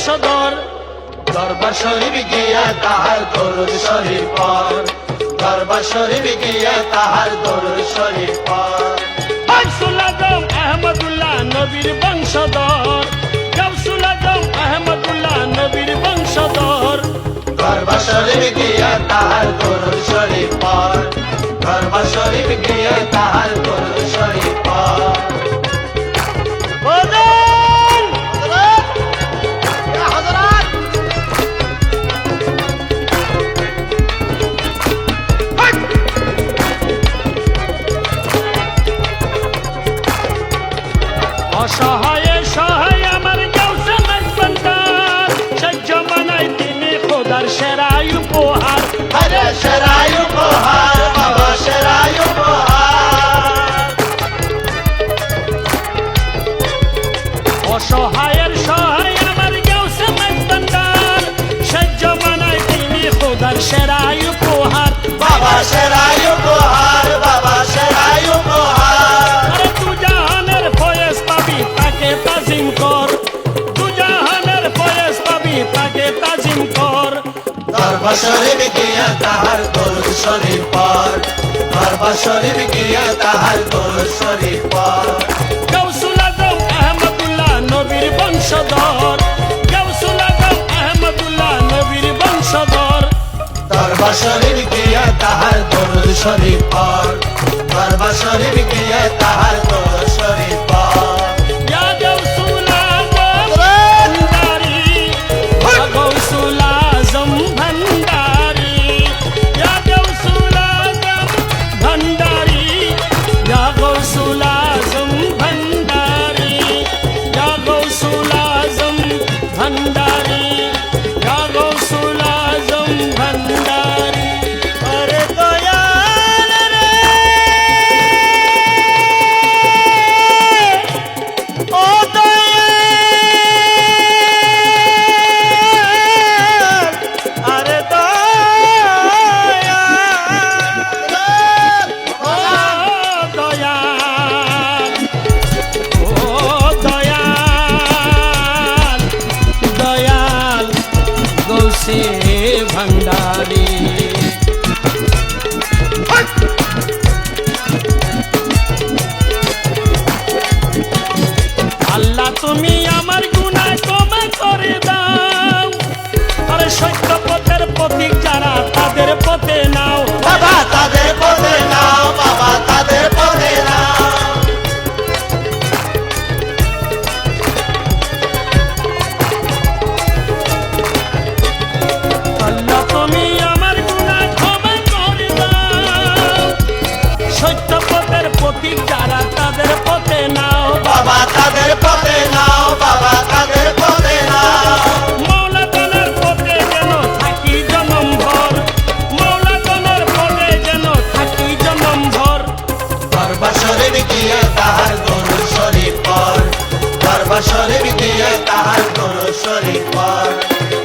বংশধর। দরবার শরীফ গিয়া তাহার দরুদ শরীফ পড়, দরবার শরীফ গিয়া তাহার দরুদ শরীফ পড়। গাউসুল আজম আহমদুল্লাহ নবীর বংশধর, গাউসুল আজম আহমদুল্লাহ নবীর বংশধর। দরবার শরীফ গিয়া তাহার দরুদ শরীফ পড়, দরবার শরীফ গিয়া তাহার দরুদ শরীফ পড়। অসহায়ে সহায় আমার গাউসে মাঝবান্ডার, শেখ জমানায় তিনি খোদার সেরাই উপহার। আরে সেরাই উপহার বাবা, সেরাই উপহার। অসহায়ের সহায় আমার গাউসে মাঝবান্ডার, শেখ জমানায় তিনি খোদার সেরাই উপহার। বাবা সেরাই উপহার, বাবা সেরাই উপহার। আরে তু জাহানের ফয়েজ পাবি তাকে তাজিম কর, তু জাহানের ফয়েজ পাবি তাকে তাজিম কর। দরবার শরীফ গিয়া তাহার দরুদ শরীফ পড়, দরবার শরীফ গিয়া তাহার দরুদ শরীফ পড়। গাউসুল আজম আহমদুল্লাহ নবীর বংশধর, গাউসুল আজম আহমদুল্লাহ নবীর বংশধর। দরবার শরীফ গিয়া তাহার দরুদ শরীফ পড়, দরবার শরীফ গিয়া তাহার দরুদ শরীফ পড়। ইয়া গাউসুল আজম ভান্ডারি, ইয়া গাউসুল আজম ভান্ডারি, ইয়া গাউসুল আজম ভান্ডারি, ইয়া গাউসুল আজম ভান্ডারি, ইয়া গাউসুল আজম ভান্ডারি, ইয়া গাউসুল আজম ভান্ডারি। আরে দয়াল রে, ও দয়াল, আরে দয়াল, ও দয়াল, ও দয়াল, দয়াল গৌসে ভান্ডারি। আল্লাহ তুমি আমার গুনাহ ক্ষমা করে দাও, আরে সত্য পথের পথিক যারা তাদের পথে নাও। বাবা তাদের পথে নাও, বাবা তাদের পথে নাও। আল্লাহ তুমি আমার গুনাহ ক্ষমা করে দাও, সত্য পথের পথিক যারা তাদের পথে নাও। বাবা তাদের পথে নাও, বাবা তাদের পথে নাও। মৌলা তোমার পথে যেন থাকি জনম ভর, মৌলা তোমার পথে যেন থাকি জনম ভর। দরবার শরীফ গিয়া তাহার দরুদ শরীফ পড়, দরবার শরীফ গিয়া তাহার দরুদ শরীফ পড়।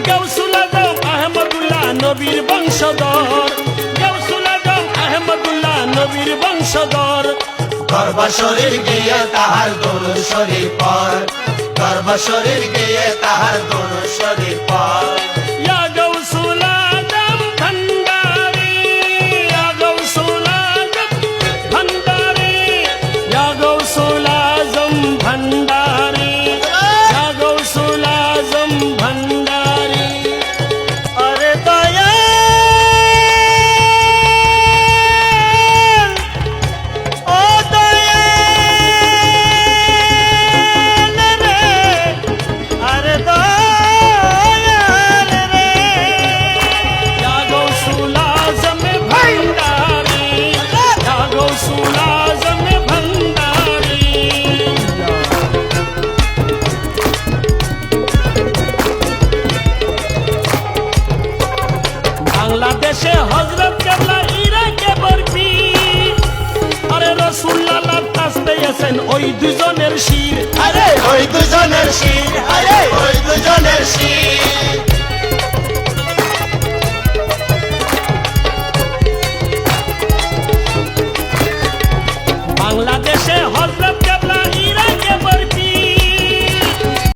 গাউসুল আজম আহমদুল্লাহ নবীর বংশধর, গাউসুল আজম আহমদুল্লাহ নবীর বংশধর। দরবার শরীফ গিয়া তাহার দরুদ শরীফ পড়, দরবার শরীফ গিয়া তাহার দরুদ শরীফ পড়। ইয়া গাউসুল আজম ভান্ডারি, ইয়া গাউসুল আজম ভান্ডারি, ইয়া গাউসুল আজম ভান্ডারি, ইয়া গাউসুল আজম ভান্ডারি। আরে দয়াল, ও দয়াল রে, আরে দয়াল রে। ইয়া গাউসুল আজম ভান্ডারি, ইয়া গাউসুল আজম ভান্ডারি। বাংলাদেশে হযরত কেবলা ইরাকে বরফি, আরে রাসূলুল্লাহ তাস পেয়েছেন ওই দুজনের শির। আরে ওই দুজনের শির,